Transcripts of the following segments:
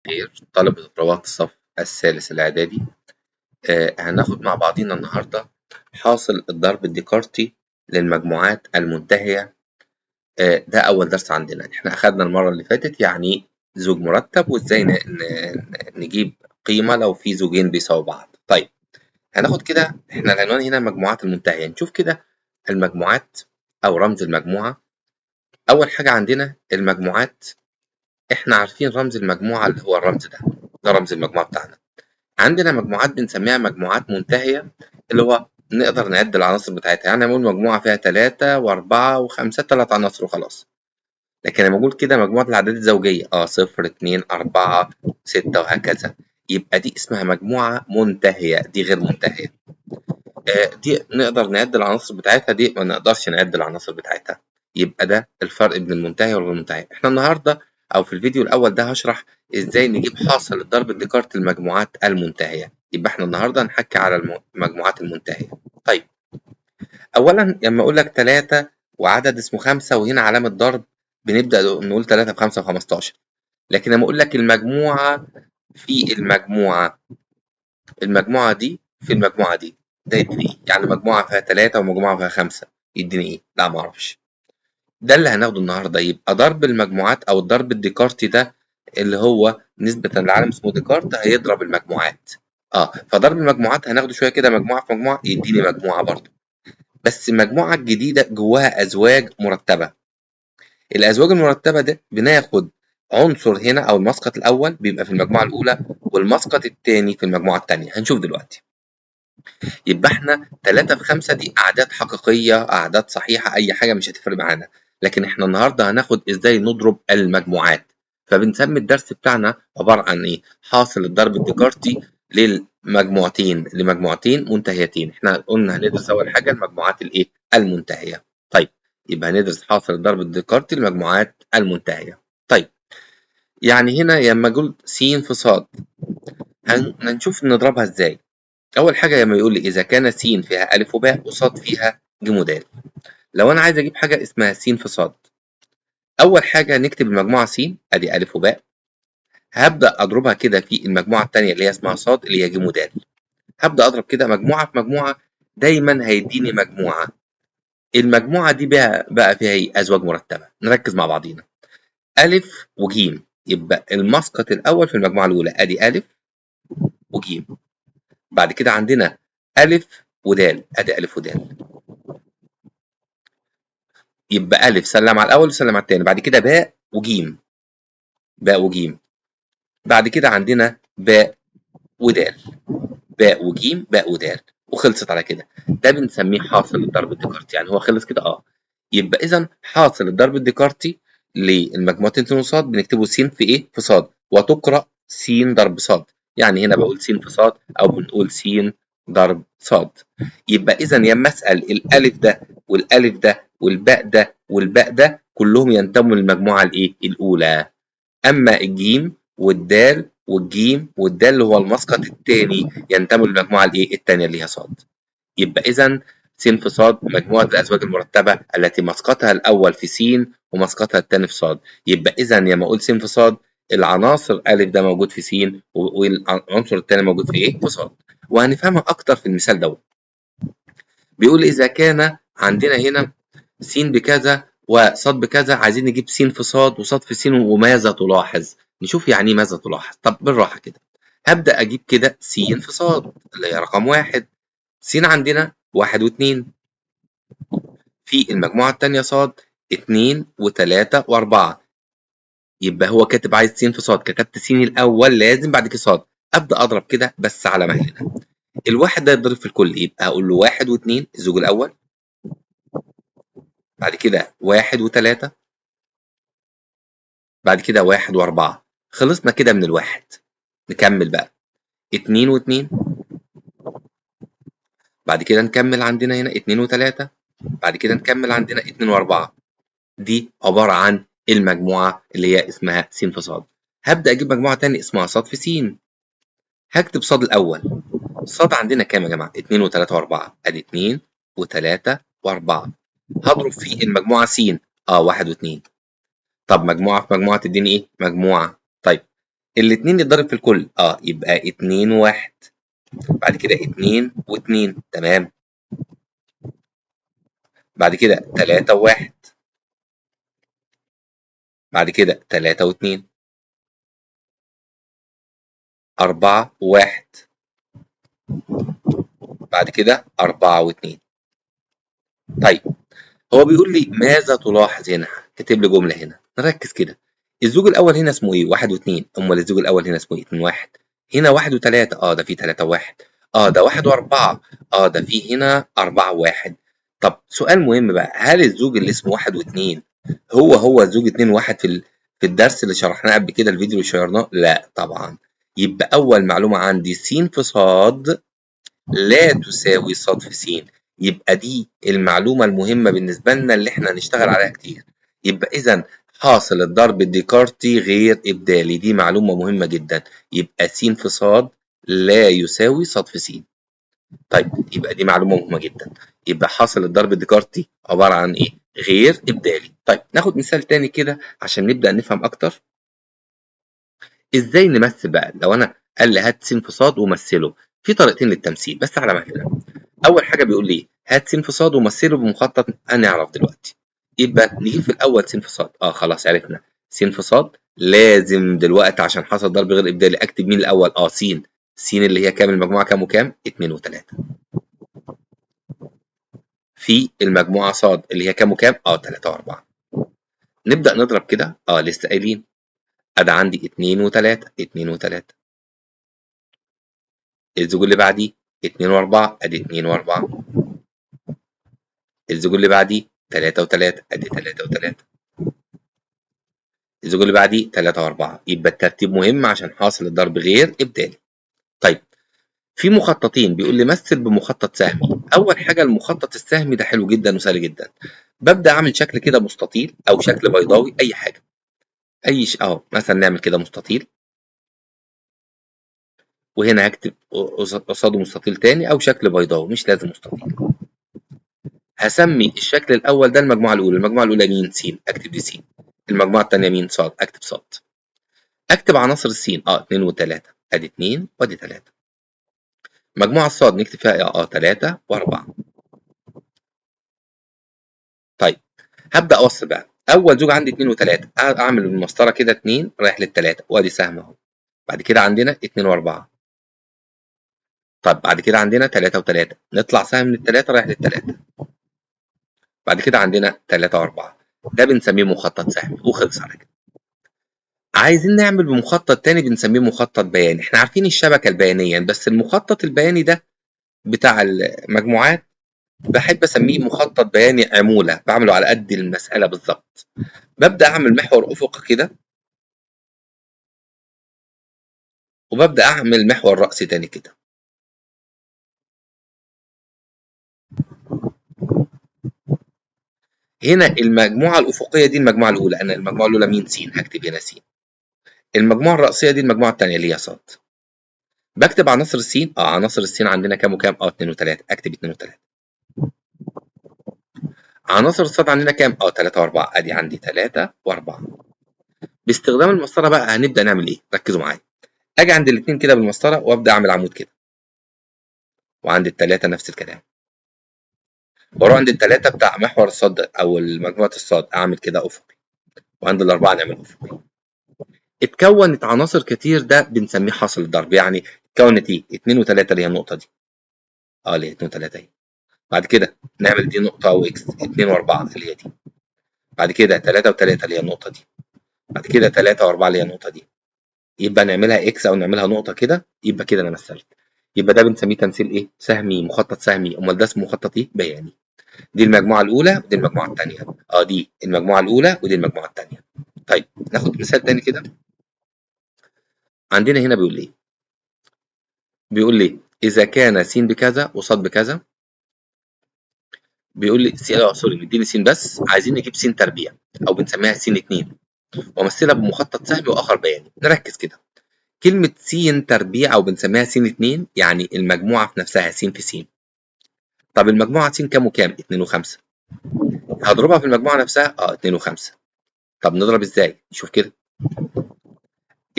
الخير طلبة وطلبات الصف الثالث الإعدادي. هناخد مع بعضينا النهاردة حاصل الضرب الديكارتي للمجموعات المنتهية. ده أول درس عندنا. إحنا أخدنا المرة اللي فاتت يعني زوج مرتب وإزاي نجيب قيمة لو في زوجين بيساووا بعض. طيب هناخد كده، إحنا العنوان هنا المجموعات المنتهية. نشوف كده المجموعات أو رمز المجموعة. أول حاجة عندنا المجموعات، إحنا عارفين رمز المجموعة اللي هو الرمز ده رمز المجموعة بتاعنا. عندنا مجموعات بنسميها مجموعات منتهية، اللي هو نقدر نعد العناصر بتاعتها. يعني نقول مجموعة فيها 3 و4 و5، 3 عناصر وخلاص. لكن لما أقول كده مجموعة الأعداد الزوجية 0 2 4 6 وهكذا، يبقى دي اسمها مجموعة منتهية، دي غير منتهية. دي نقدر نعد العناصر بتاعتها، دي ما نقدرش نعد العناصر بتاعتها. يبقى ده الفرق بين المنتهية والغير منتهية. احنا النهاردة أو في الفيديو الأول ده هشرح إزاي نجيب حاصل الضرب الديكارتي المجموعات المنتهية. يبقى احنا النهاردة هنحكي على المجموعات المنتهية. طيب أولا لما أقول لك 3 وعدد اسمه 5 وهنا علامة ضرب، بنبدأ نقول 3 في 5 و15. لكن لما أقول لك المجموعة في المجموعة دي في المجموعة دي، ده يديني إيه؟ يعني مجموعة فيها 3 ومجموعة فيها 5 يديني إيه؟ لا معرفش. ده اللي هناخده النهاردة. يبقى ضرب المجموعات أو الضرب الديكارتي ده اللي هو نسبة لعالم اسمه ديكارت هيضرب المجموعات. فضرب المجموعات هناخده شوية كده، مجموعة في مجموعة يديني مجموعة برضه، بس المجموعة الجديدة جواها أزواج مرتبة. الأزواج المرتبة ده بناخد عنصر هنا أو المسقط الأول بيبقى في المجموعة الأولى والمسقط الثاني في المجموعة الثانية. هنشوف دلوقتي. يبقى احنا 3 في 5 دي أعداد حقيقية، أعداد صحيحة، أي حاجة مش هتفرق معانا. لكن احنا النهاردة هناخد إزاي نضرب المجموعات. فبنسمي الدرس بتاعنا عبارة عن إيه؟ حاصل الضرب الديكارتي لمجموعتين منتهيتين. احنا قلنا هندرس أول حاجة المجموعات الإيه؟ المنتهية. طيب يبقى هندرس حاصل الضرب الديكارتي للمجموعات المنتهية. طيب يعني هنا لما قلت س في ص هنشوف نضربها إزاي. أول حاجة لما يقول لي إذا كان س فيها أ وباء وص فيها ج ود. لو أنا عايز أجيب حاجة اسمها س في ص، أول حاجة نكتب المجموعة س أدي أ وباء، هبدأ أضربها كده في المجموعة التانية اللي هي اسمها ص اللي هي ج ود. هبدأ أضرب كده مجموعة في مجموعة، دايما هيديني مجموعة. المجموعة دي بقى فيها إيه؟ أزواج مرتبة. نركز مع بعضينا. أ وج، يبقى المسقط الأول في المجموعة الأولى أدي أ وج. بعد كده عندنا أ ود أدي أ ود، يبقى أ سلم على الأول وسلم على التاني. بعد كده باء وجيم، باء وجيم. بعد كده عندنا باء ودال، باء وجيم باء ودال، وخلصت على كده. ده بنسميه حاصل الضرب الديكارتي. يعني هو خلص كده. يبقى إذا حاصل الضرب الديكارتي للمجموعتين س وص بنكتبه س في إيه؟ في ص، وتقرأ س ضرب ص. يعني هنا بقول س في ص أو بنقول س ضرب ص. يبقى إذا لما أسأل الألف ده والألف ده والباء ده والباء ده كلهم ينتموا للمجموعة الإيه؟ الأولى. أما الجيم والدال والجيم والدال اللي هو المسقط الثاني ينتموا للمجموعة الإيه؟ الثانية اللي هي ص. يبقى إذا س في ص مجموعة الأزواج المرتبة التي مسقطها الأول في س ومسقطها الثاني في ص. يبقى إذا لما أقول س في ص العناصر أ ده موجود في س والعنصر الثاني موجود في إيه؟ في ص. وهنفهمها أكتر في المثال دوت. بيقول إذا كان عندنا هنا س بكذا وص بكذا، عايزين نجيب س في ص وص في س وماذا تلاحظ. نشوف يعني إيه ماذا تلاحظ. طب بالراحة كده، هبدأ أجيب كده س في ص اللي هي رقم 1. س عندنا 1 و2، في المجموعة التانية ص 2 و3 و4. يبقى هو كاتب عايز س في ص، كتبت س الأول لازم بعد كده ص. أبدأ أضرب كده بس على مهلنا. الواحد ده يتضرب في الكل، يبقى هقول له 1 و2 الزوج الأول، بعد كده 1 و3، بعد كده 1 و4. خلصنا كده من الواحد. نكمل بقى 2 و2، بعد كده نكمل عندنا هنا 2 و3، بعد كده نكمل عندنا 2 و4. دي عبارة عن المجموعة اللي هي اسمها س في ص. هبدأ أجيب مجموعة تانية اسمها ص في س. هكتب ص الأول. ص عندنا كام يا جماعة؟ 2 و3 و4. أدي 2 و3 و4. هضرب في المجموعة س 1 و2. طب مجموعة في مجموعة تديني إيه؟ مجموعة. طيب الاتنين يتضرب في الكل، يبقى 2 و1. بعد كده 2 و2، تمام. بعد كده 3 و1. بعد كده 3 و2. 4 و1. بعد كده 4 و2. طيب، هو بيقول لي ماذا تلاحظ هنا؟ كاتب لي جملة هنا، نركز كده. الزوج الأول هنا اسمه إيه؟ 1 و2. أمال الزوج الأول هنا اسمه إيه؟ 2 و1. هنا 1 و3. ده في 3 و1. ده 1 و4. ده في هنا 4 و1. طب سؤال مهم بقى، هل الزوج اللي اسمه 1 و2 هو الزوج 2 و1 في الدرس اللي شرحناه قبل كده، الفيديو اللي شيرناه؟ لا طبعا. يبقى أول معلومة عندي س في ص لا تساوي ص في س. يبقى دي المعلومة المهمة بالنسبة لنا اللي احنا هنشتغل عليها كتير. يبقى إذا حاصل الضرب الديكارتي غير إبدالي، دي معلومة مهمة جدا. يبقى س في ص لا يساوي ص في س. طيب، يبقى دي معلومة مهمة جدا. يبقى حاصل الضرب الديكارتي عبارة عن إيه؟ غير إبدالي. طيب، ناخد مثال تاني كده عشان نبدأ نفهم أكتر. إزاي نمثل بقى؟ لو أنا قال لي هات س في ص ومثله، في طريقتين للتمثيل بس على مهلنا. أول حاجة بيقول لي هات س في ص ومثله بمخطط، هنعرف دلوقتي. يبقى نجيب في الأول س في ص. خلاص عرفنا. س في ص لازم دلوقتي عشان حصل ضرب غير إبدالي أكتب مين الأول؟ س. س اللي هي كام؟ المجموعة كام وكام؟ 2 و3. في المجموعة ص اللي هي كام وكام؟ 3 و4. نبدأ نضرب كده، لسه قايلين. أدا عندي 2 و3. 2 و3. الزوج اللي بعديه 2 و4. أدي 2 و4. الزوج اللي بعديه 3 و3. أدي 3 و3. الزوج اللي بعديه 3 و4. يبقى الترتيب مهم عشان حاصل الضرب غير إبدالي. طيب، في مخططين بيقول لي مثل بمخطط سهمي. أول حاجة المخطط السهمي ده حلو جدا وسهل جدا. ببدأ أعمل شكل كده مستطيل أو شكل بيضاوي، أي حاجة. مثلا نعمل كده مستطيل، وهنا هكتب قصاده مستطيل تاني أو شكل بيضاوي، مش لازم مستطيل. هسمي الشكل الأول ده المجموعة الأولى. المجموعة الأولى مين؟ س. أكتب دي س. المجموعة التانية مين؟ ص. أكتب ص. أكتب عناصر السين 2 و3. أدي 2 وأدي 3. مجموعة الصاد نكتب فيها 3 و4. طيب، هبدأ أوصل بقى. أول زوج عندي 2 و3، أعمل بالمسطرة كده 2 رايح لل3 وأدي سهم أهو. بعد كده عندنا 2 و4. طب بعد كده عندنا 3 و3، نطلع سهم من ال3 رايح لل3. بعد كده عندنا 3 و4. ده بنسميه مخطط سهمي وخلص على كده. عايزين نعمل بمخطط تاني بنسميه مخطط بياني. احنا عارفين الشبكة البيانية، بس المخطط البياني ده بتاع المجموعات باحب أسميه مخطط بياني عمولة، باعمله على قد المسألة بالضبط. بابدأ أعمل محور أفقي كده، وبابدأ أعمل محور رأسي تاني كده. هنا المجموعة الأفقية دي المجموعة الأولى، أنا المجموعة الأولى مين؟ س. هاكتب هنا س. المجموعة الرأسية دي المجموعة التانية اللي هي ص. باكتب عناصر الس. عناصر الس عندنا كام وكام؟ 2 و3. أكتب 2 و3. عناصر الصاد عندنا كام؟ 3 و4. أدي عندي 3 و4. باستخدام المسطرة بقى هنبدأ نعمل إيه؟ ركزوا معايا. أجي عند الاتنين كده بالمسطرة وأبدأ أعمل عمود كده، وعند التلاتة نفس الكلام، واروح عند التلاتة بتاع محور الصاد أو مجموعة الصاد أعمل كده أفقي، وعند الأربعة نعمل أفقي. اتكونت عناصر كتير، ده بنسميه حاصل الضرب. يعني اتكونت إيه؟ 2 و3 اللي هي النقطة دي. اللي هي 2 و3 أهي. بعد كده نعمل دي نقطة وإكس 2 و4 اللي هي دي. بعد كده 3 و3 اللي هي النقطة دي. بعد كده 3 و4 اللي هي النقطة دي. يبقى نعملها إكس أو نعملها نقطة كده، يبقى كده أنا مثلت. يبقى ده بنسميه تمثيل إيه؟ سهمي، مخطط سهمي. أمال ده اسمه مخطط إيه؟ بياني. دي المجموعة الأولى ودي المجموعة التانية. دي المجموعة الأولى ودي المجموعة التانية. طيب، ناخد مثال تاني كده. عندنا هنا بيقول إيه؟ بيقول لي إذا كان س بكذا وص بكذا. بيقول لي سوري، مديني س بس عايزين نجيب س تربيع أو بنسميها س 2 وأمثلها بمخطط سهمي وآخر بياني. نركز كده. كلمة س تربيع أو بنسميها س 2 يعني المجموعة في نفسها س في س. طب المجموعة س كام وكام؟ 2 و5. هضربها في المجموعة نفسها 2 و5. طب نضرب إزاي؟ نشوف كده.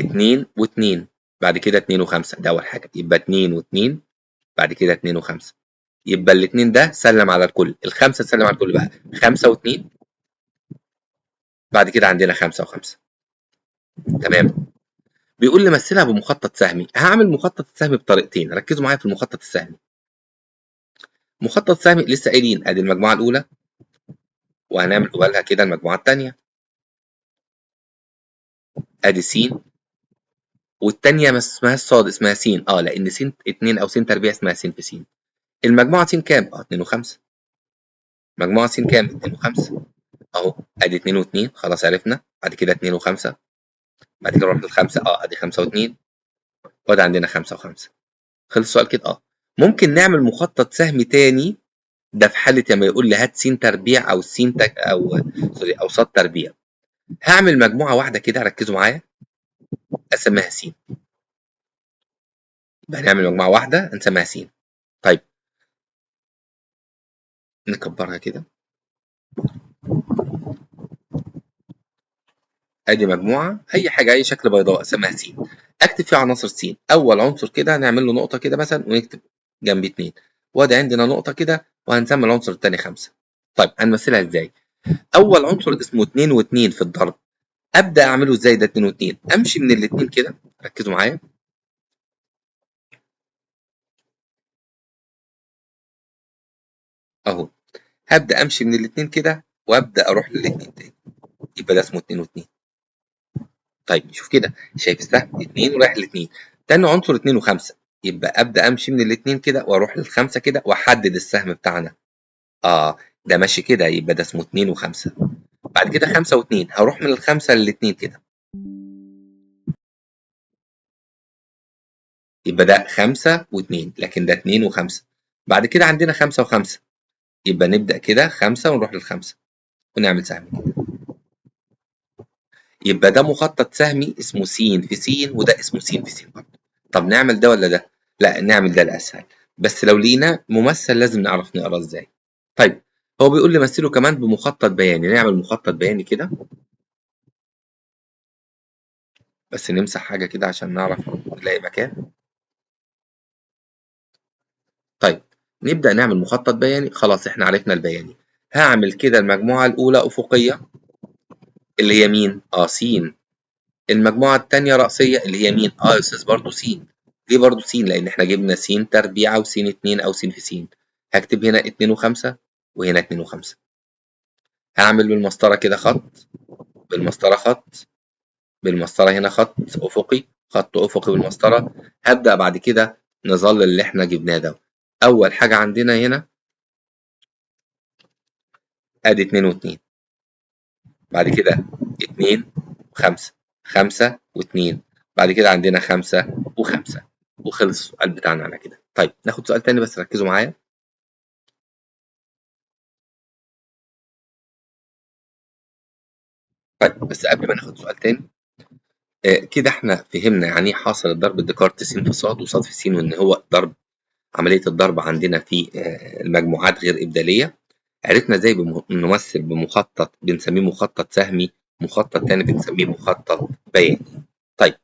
2 و2 بعد كده 2 و5 ده أول حاجة، يبقى 2 و2 بعد كده 2 و5 يبقى ال2 ده سلم على الكل، ال5 سلم على الكل بقى 5 و2 بعد كده عندنا 5 و5 تمام. بيقول لي مثلها بمخطط سهمي، هعمل مخطط السهم بطريقتين، ركزوا معايا في المخطط السهمي. مخطط سهمي لسه قايلين ادي المجموعة الأولى وهنعمل قبالها كده المجموعة التانية، ادي س والتانية ما اسمهاش صاد اسمها س، لأن س 2 أو س تربيع اسمها س في س. المجموعة س كام؟ 2 و5. مجموعة س كام؟ 2 و5 أهو، ادي 2 و2 خلاص عرفنا، بعد كده 2 و5 بعد كده نروح للخمسة ادي 5 و2 وادي عندنا 5 و5. خلص السؤال كده ممكن نعمل مخطط سهمي تاني، ده في حالة لما يقول لي هات س تربيع أو س أو سوري أو صاد تربيع. هعمل مجموعة واحدة كده ركزوا معايا أسميها س، يبقى هنعمل مجموعة واحدة هنسميها س. طيب نكبرها كده، ادي مجموعة اي حاجة اي شكل بيضاء اسميها س، اكتب فيها عناصر س. اول عنصر كده هنعمل له نقطة كده مثلا ونكتب جنب 2 وادي عندنا نقطة كده وهنسمي العنصر التاني 5. طيب هنمثلها ازاي؟ اول عنصر اسمه 2 و2 في الضرب، ابدا اعمله ازاي ده 2 و2؟ امشي من الاثنين كده ركزوا معايا اهو، هبدا امشي من الاثنين كده وابدا اروح للاثنين تاني، يبقى ده اسمه 2 و2. طيب نشوف كده، شايف السهم 2 ورايح ل2، تاني عنصر 2 و5، يبقى ابدا امشي من الاثنين كده واروح للخمسه كده واحدد السهم بتاعنا، ده ماشي كده يبقى ده اسمه 2 و5. بعد كده 5 و2 هروح من الخمسه للاثنين كده، يبقى ده 5 و2 لكن ده 2 و5. بعد كده عندنا 5 و5، يبقى نبدا كده 5 ونروح للخمسه ونعمل سهم كده، يبقى ده مخطط سهمي اسمه س في س وده اسمه س في س برضه. طب نعمل ده ولا ده؟ لا نعمل ده الاسهل، بس لو لقينا ممثل لازم نعرف نقراه ازاي. طيب هو بيقول لي مثله كمان بمخطط بياني، نعمل مخطط بياني كده، بس نمسح حاجه كده عشان نعرف نلاقي مكان. طيب نبدا نعمل مخطط بياني، خلاص احنا عرفنا البياني. هعمل كده المجموعه الاولى افقيه اللي هي مين؟ س. المجموعة التانية رأسية اللي هي مين؟ يا أستاذ برضه س. ليه برضه س؟ لأن إحنا جبنا س تربيع أو س 2 أو س في س. هكتب هنا 2 و5 وهنا 2 و5. هعمل بالمسطرة كده خط، بالمسطرة خط، بالمسطرة هنا خط أفقي، خط أفقي بالمسطرة. هبدأ بعد كده نظل اللي إحنا جبناه ده. أول حاجة عندنا هنا أدي 2 و2، بعد كده 2 و5، 5 و2، بعد كده عندنا 5 و5، وخلص السؤال بتاعنا على كده. طيب ناخد سؤال تاني بس ركزوا معايا. طيب بس قبل ما ناخد سؤال تاني، كده احنا فهمنا يعني ايه حاصل الضرب ديكارت س في ص وص في س، وان هو ضرب عملية الضرب عندنا في المجموعات غير إبدالية. عرفنا ازاي نمثل بمخطط بنسميه مخطط سهمي، مخطط تاني بنسميه مخطط بياني. طيب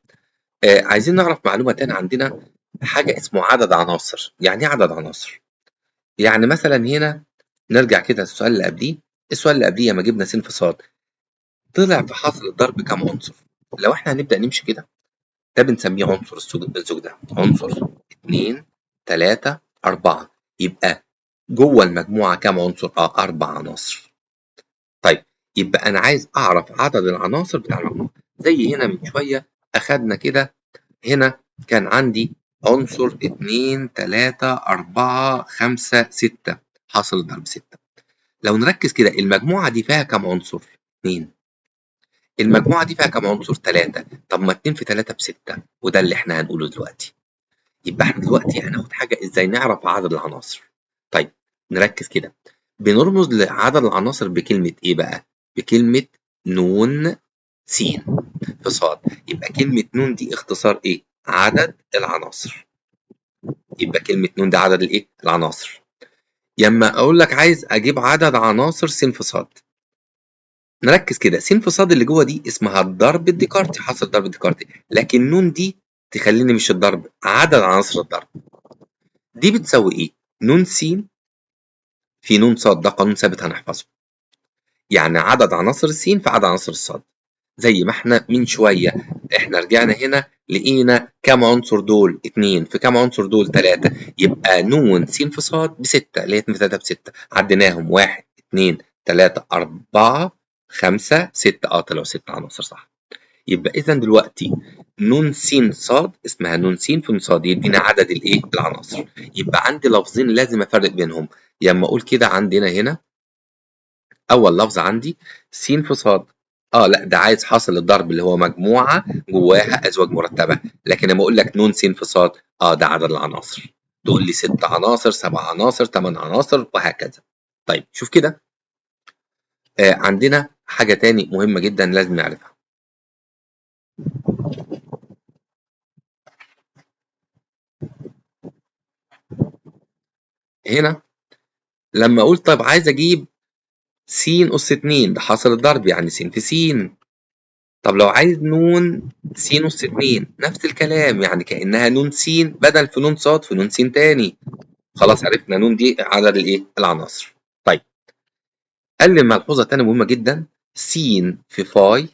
عايزين نعرف معلومة تانية عندنا، حاجة اسمه عدد عناصر. يعني ايه عدد عناصر؟ يعني مثلا هنا نرجع كده للسؤال اللي قبليه، السؤال اللي قبليه لما جبنا س في ص طلع في حاصل الضرب كام عنصر؟ لو احنا هنبدأ نمشي كده ده بنسميه عنصر الزوج ده، عنصر 2 3 4، يبقى جوه المجموعة كام عنصر؟ 4 عناصر. طيب يبقى أنا عايز أعرف عدد العناصر بتاع المجموعة، زي هنا من شوية أخدنا كده، هنا كان عندي عنصر 2 3 4 5 6، حاصل الضرب 6. لو نركز كده المجموعة دي فيها كام عنصر؟ 2. المجموعة دي فيها كام عنصر؟ 3. طب ما 2 في 3 ب6، وده اللي احنا هنقوله دلوقتي. يبقى احنا دلوقتي هناخد حاجة ازاي نعرف عدد العناصر. طيب نركز كده، بنرمز لعدد العناصر بكلمة ايه بقى؟ بكلمة نون س في صاد. يبقى كلمة نون دي اختصار ايه؟ عدد العناصر. يبقى كلمة نون ده عدد الايه؟ العناصر. يما اقول لك عايز اجيب عدد عناصر س في صاد، نركز كده، س في ص اللي جوه دي اسمها الضرب الديكارتي، حاصل ضرب الديكارتي، لكن ن دي تخليني مش الضرب، عدد عناصر الضرب. دي بتساوي ايه؟ ن س في ن ص، ده قانون ثابت هنحفظه. يعني عدد عناصر السين في عدد عناصر الصاد. زي ما احنا من شويه احنا رجعنا هنا لقينا كام عنصر دول؟ 2 في كام عنصر دول؟ 3. يبقى ن س في ص ب6 اللي هي 2 في 3 ب6. عديناهم 1 2 3 4 5 6. طلعوا 6 عناصر صح. يبقى اذا دلوقتي ن س ص اسمها ن س في ص يدينا عدد الايه؟ العناصر. يبقى عندي لفظين لازم افرق بينهم. لما اقول كده عندنا هنا اول لفظ عندي س في ص. لا ده عايز حاصل الضرب اللي هو مجموعه جواها ازواج مرتبه. لكن لما اقول لك ن س في ص ده عدد العناصر. تقول لي 6 عناصر 7 عناصر 8 عناصر وهكذا. طيب شوف كده، عندنا حاجه تاني مهمه جدا لازم نعرفها. هنا لما اقول طب عايز اجيب س اس 2 ده حاصل الضرب يعني س في س. طب لو عايز ن س اس 2 نفس الكلام، يعني كانها ن س بدل في ن ص في ن س تاني. خلاص عرفنا ن دي عدد الايه؟ العناصر. طيب قال لي ملحوظه تانية مهمه جدا، س في فاي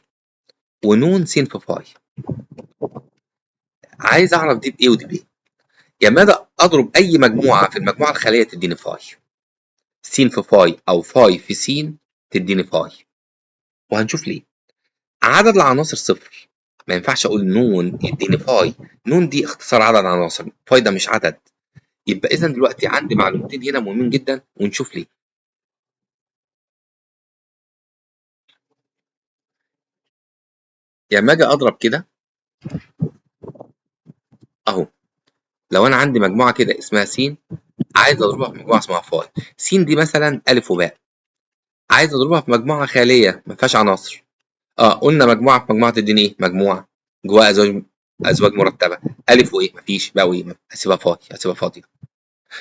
ونون س في فاي. عايز اعرف دي بايه ودي بايه. يا مدى اضرب اي مجموعه في المجموعه الخاليه تديني فاي. س في فاي او فاي في س تديني فاي. وهنشوف ليه. عدد العناصر صفر، ما ينفعش اقول ن يديني فاي. ن دي اختصار عدد عناصر، فاي ده مش عدد. يبقى اذا دلوقتي عندي معلومتين هنا مهمين جدا ونشوف ليه. لما اجي اضرب كده اهو، لو انا عندي مجموعه كده اسمها س، عايز اضربها في مجموعه اسمها فاي. س دي مثلا الف وباء، عايز اضربها في مجموعه خاليه ما فيهاش عناصر. قلنا مجموعه في مجموعه تديني ايه؟ مجموعه جواها ازواج مرتبه. الف وايه؟ مفيش. باء وايه؟ هسيبها فاضي، هسيبها فاضيه.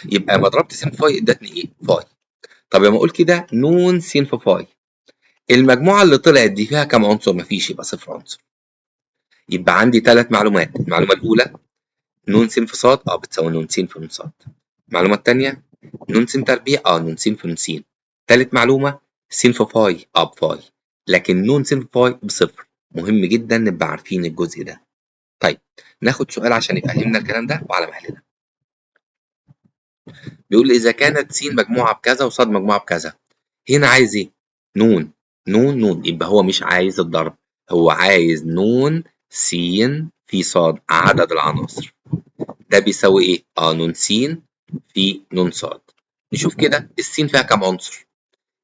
يبقى لما ضربت س في فاي ادتني ايه؟ فاي. طب لما اقول كده ن س في فاي، المجموعه اللي طلعت دي فيها كام عنصر؟ مفيش، يبقى صفر عنصر. يبقى عندي 3 معلومات. المعلومه الاولى ن س في ص بتساوي ن س في ن ص. المعلومه الثانيه ن س تربيع ن س في ن س. ثالث معلومه س في فاي بفاي، لكن ن س في فاي بصفر. مهم جدا نبقى عارفين الجزء ده. طيب ناخد سؤال عشان يفهمنا الكلام ده وعلى مهلنا. بيقول لي اذا كانت س مجموعه بكذا وص مجموعه بكذا. هنا عايز ايه؟ نون نون يبقى هو مش عايز الضرب، هو عايز ن س في ص عدد العناصر. ده بيساوي ايه؟ ن س في ن ص. نشوف كده السين فيها كام عنصر؟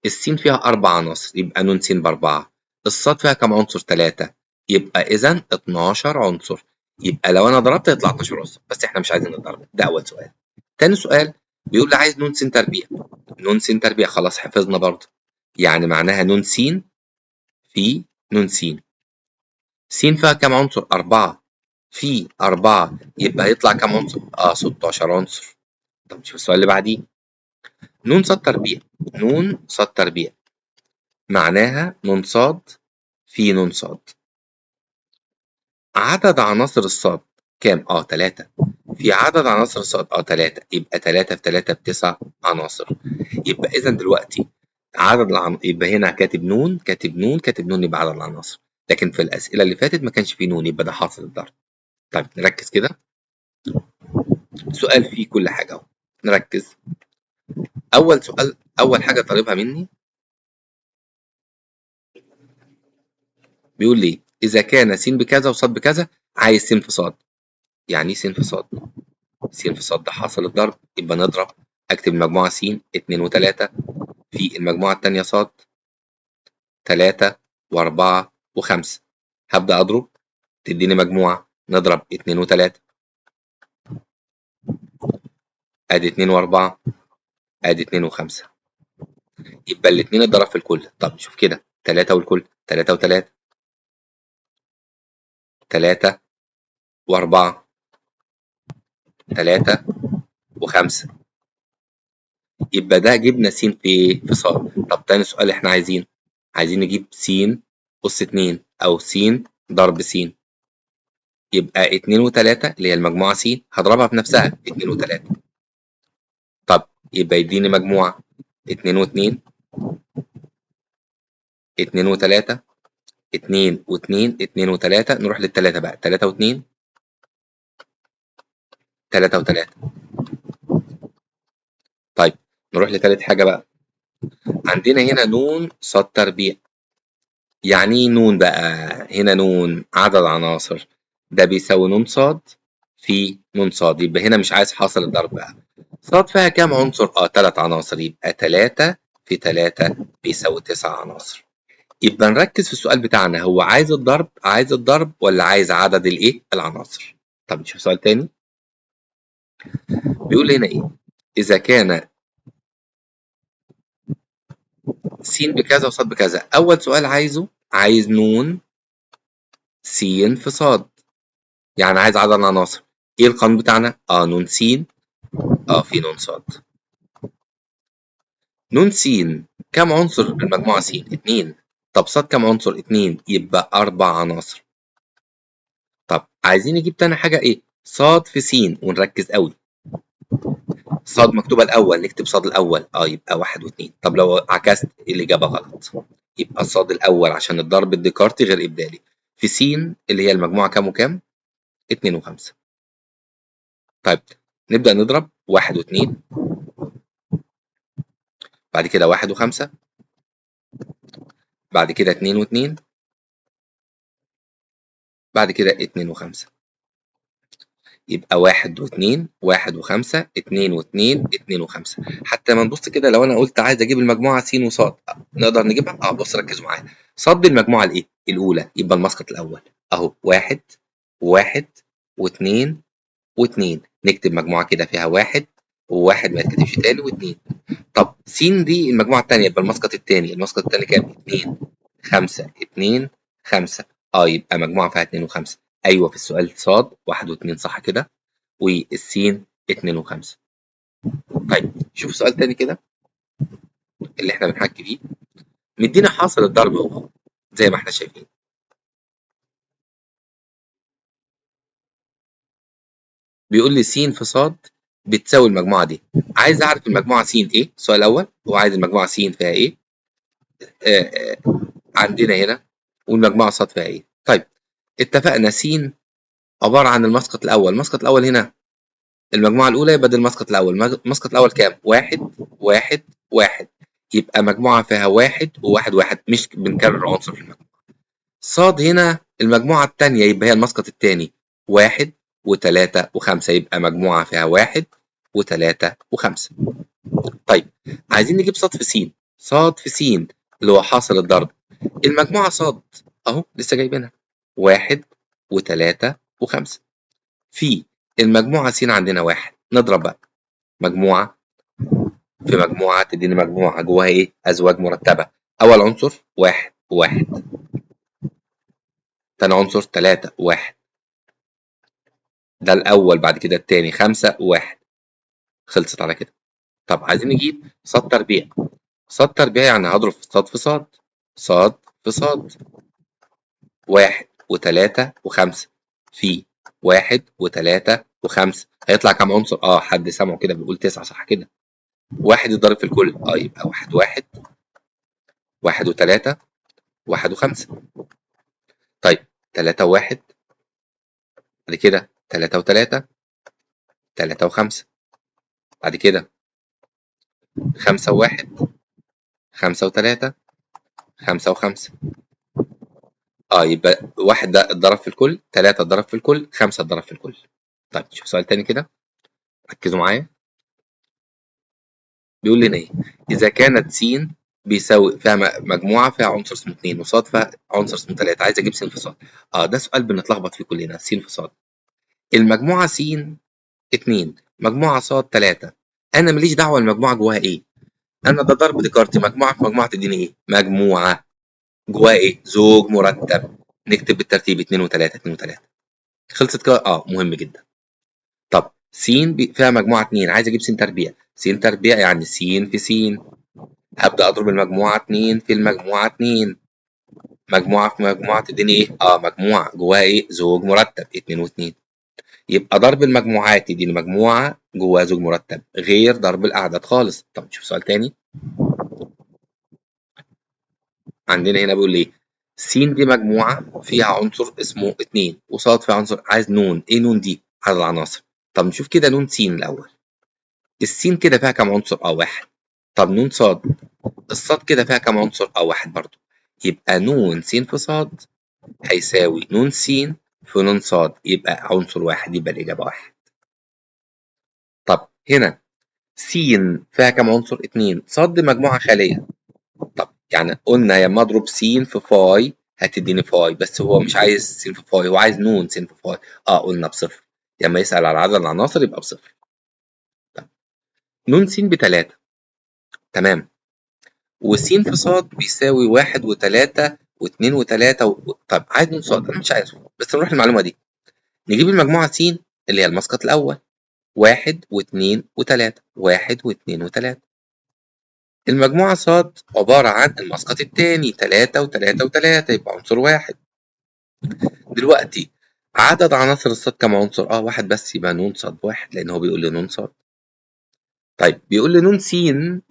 السين فيها 4 عناصر، يبقى ن س ب4. الصاد فيها كام عنصر؟ 3، يبقى اذا 12 عنصر. يبقى لو انا ضربت يطلع 12 عنصر، بس احنا مش عايزين نضرب. ده اول سؤال. تاني سؤال بيقول لي عايز ن س تربيع. ن س تربيع خلاص حفظنا برضه، يعني معناها ن س في ن س. س فيها كام عنصر؟ 4 في 4، يبقى هيطلع كام عنصر؟ 16 عنصر. طب نشوف السؤال اللي بعديه. ن ص تربيع. ن ص تربيع معناها ن ص في ن ص. عدد عناصر الصاد كام؟ 3. في عدد عناصر الصاد 3، يبقى 3 في 3 ب9 عناصر. يبقى إذا دلوقتي يبقى هنا كاتب ن كاتب ن كاتب ن يبقى عدد العناصر، لكن في الأسئلة اللي فاتت ما كانش فيه ن، يبقى ده حاصل الضرب. طيب نركز كده، سؤال فيه كل حاجة اهو. نركز. أول سؤال، أول حاجة طالبها مني بيقول لي إذا كان س بكذا وص بكذا عايز س في ص. يعني إيه س في ص؟ س في ص ده حاصل الضرب، يبقى نضرب. أكتب المجموعة س 2 و3 في المجموعة التانية ص 3 و4 و5. هبدأ أضرب تديني مجموعة، نضرب 2 و3 ادي 2 و4 ادي 2 و5، يبقى الاثنين اتضرب في الكل. طب شوف كده 3 والكل 3 و3 3 و4 3 و5، يبقى ده جبنا س في ص. طب تاني سؤال احنا عايزين عايزين نجيب س أس 2 أو س ضرب س، يبقى 2 و3 اللي هي المجموعة س هضربها في نفسها 2 و3. طب يبقى يديني مجموعة 2 و2 2 و3 2 و2 2 و3. نروح للتلاتة بقى 3 و2 3 و3. طيب نروح لتالت حاجة بقى، عندنا هنا ن ص تربيع. يعني ايه ن بقى؟ هنا ن عدد عناصر، ده بيساوي ن ص في ن ص. يبقى هنا مش عايز حاصل الضرب بقى. ص فيها كام عنصر؟ 3 عناصر، يبقى 3 في 3 بيساوي 9 عناصر. يبقى نركز في السؤال بتاعنا، هو عايز الضرب ولا عايز عدد الايه؟ العناصر. طب نشوف سؤال تاني. بيقول هنا ايه؟ اذا كان س بكذا وص بكذا. اول سؤال عايز ن س في ص، يعني عايز عدد العناصر. ايه القانون بتاعنا؟ ن س في ن ص. ن س كم عنصر المجموعة س؟ 2. طب ص كم عنصر؟ 2، يبقى 4 عناصر. طب عايزين نجيب تاني حاجة ايه؟ ص في س، ونركز قوي. ص مكتوبة الأول، نكتب ص الأول يبقى 1 و2. طب لو عكست الإجابة غلط، يبقى ص الأول عشان الضرب الديكارتي غير إبدالي في س اللي هي المجموعة كام وكام؟ 2 و5. طيب نبدأ نضرب 1 و2، بعد كده 1 و5، بعد كده 2 و2، بعد كده 2 و5. يبقى 1 و2 1 و5 2 و2 2 و5. حتى ما نبص كده، لو انا قلت عايز اجيب المجموعه س وص نقدر نجيبها. بص ركزوا معايا، ص المجموعه الايه؟ الاولى، يبقى المسقط الاول اهو 1 و1 و2 و2. نكتب مجموعه كده فيها 1 و1 ما يتكتبش تاني و2. طب س دي المجموعه الثانيه، يبقى المسقط الثاني. المسقط الثاني كام؟ 2 5 2 5. يبقى مجموعه فيها 2 و5. ايوه في السؤال ص 1 و2 صح كده، والسين 2 و5. طيب شوف سؤال تاني كده اللي احنا بنحكي فيه، مدينا حاصل الضرب اهو زي ما احنا شايفين. بيقول لي س في ص بتساوي المجموعه دي. عايز اعرف المجموعه س ايه؟ السؤال الاول هو عايز المجموعه س فيها ايه؟ عندنا هنا، والمجموعه ص فيها ايه؟ طيب اتفقنا س عباره عن المسقط الاول. المسقط الاول هنا المجموعه الاولى، يبقى ده المسقط الاول. المسقط الاول كام؟ 1 1 1. يبقى مجموعه فيها 1 و1 1، مش بنكرر عنصر في المجموعه. ص هنا المجموعة التانية، يبقى هي المسقط التاني 1 و3 و5، يبقى مجموعة فيها 1 و3 و5. طيب عايزين نجيب ص في س. ص في س اللي هو حاصل الضرب. المجموعة ص اهو لسه جايبينها 1 و3 و5 في المجموعة س عندنا 1. نضرب بقى مجموعة في مجموعة تديني مجموعة جواها ايه؟ أزواج مرتبة. أول عنصر 1 و1، تاني عنصر 3 و1، ده الأول، بعد كده التاني 5 و1. خلصت على كده. طب عايزين نجيب ص تربيع. ص تربيع يعني هضرب ص في ص، ص في ص. 1 و3 و5 في 1 و3 و5 هيطلع كام عنصر؟ حد سامعه كده بيقول 9 صح كده. 1 يتضرب في الكل يبقى 1 1 1 و3 1 و5. طيب 3 و1، بعد كده 3 و3 3 و5، بعد كده 5 و1 5 و3 5 و5. يبقى 1 ده اتضرب في الكل، 3 اتضرب في الكل، 5 اتضرب في الكل. طيب نشوف سؤال تاني كده، ركزوا معايا. بيقول لنا ايه؟ اذا كانت س بيساوي فيها مجموعه فيها عنصر اسمه 2 وص فيها عنصر اسمه 3، عايز اجيب س في ص. ده سؤال بنتلخبط فيه كلنا. س في ص، المجموعه س 2 مجموعه ص 3. انا ماليش دعوه المجموعه جواها ايه، انا ده ضرب ديكارتي. مجموعه في مجموعه تديني ايه؟ مجموعه جواها ايه؟ زوج مرتب. نكتب بالترتيب 2 و3 2 و3. خلصت كده. مهم جدا. طب س فيها مجموعة 2، عايز اجيب س تربيع. س تربيع يعني س في س، هبدأ أضرب المجموعة 2 في المجموعة 2. مجموعة في مجموعة تديني إيه؟ مجموعة جواها إيه؟ زوج مرتب 2 و2. يبقى ضرب المجموعات يديني مجموعة جواها زوج مرتب غير ضرب الأعداد خالص. طب نشوف سؤال تاني. عندنا هنا بيقول إيه؟ س دي مجموعة فيها عنصر اسمه 2 وصاد فيها عنصر عايز نون. إيه نون دي؟ عدد العناصر. طب نشوف كده نون س الأول. السين كده فيها كام عنصر؟ واحد. طب نون صاد، الصاد كده فيها كام عنصر؟ واحد برضه. يبقى نون س في صاد هيساوي نون س في نون صاد، يبقى عنصر واحد، يبقى الإجابة واحد. طب هنا س فيها كام عنصر؟ 2. صاد دي مجموعة خالية. طب يعني قلنا لما اضرب س في فاي هتديني فاي، بس هو مش عايز س في فاي، هو عايز نون س في فاي. قلنا بصفر. لما يسأل على عدد العناصر يبقى بصفر. طب نون س ب3. تمام. وس في صاد بيساوي 1 و3 و2 و3 طب عايز نون صاد، انا مش عايزه، بس نروح المعلومة دي. نجيب المجموعة س اللي هي المسقط الأول. 1 و2 و3. 1 و2 و3. المجموعة ص عبارة عن المسقط التاني 3 و3 و3، يبقى عنصر واحد. دلوقتي عدد عناصر الصاد كام عنصر؟ واحد بس، يبقى نون ص بواحد لأن هو بيقول لي نون ص. طيب بيقول لي نون س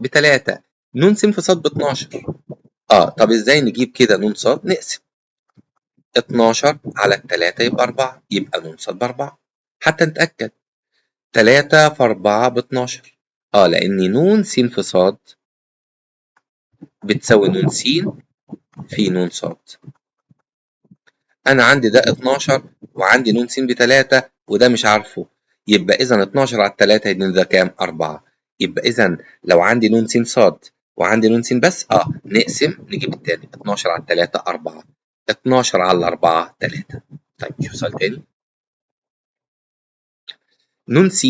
ب3. نون س في ص ب12. طب ازاي نجيب كده نون ص؟ نقسم 12 على ال3 يبقى 4، يبقى نون ص ب4. حتى نتأكد 3 في 4 ب12. لأن نون س في ص بتساوي نون س في نون ص. أنا عندي ده 12 وعندي نون س ب3 وده مش عارفه، يبقى إذا 12 على ال3 هيديني ده كام؟ 4. يبقى إذا لو عندي نون س ص وعندي نون س بس نقسم نجيب التاني 12 على ال3 4. 12 على 4 3. طيب شوف سؤال تاني. نون س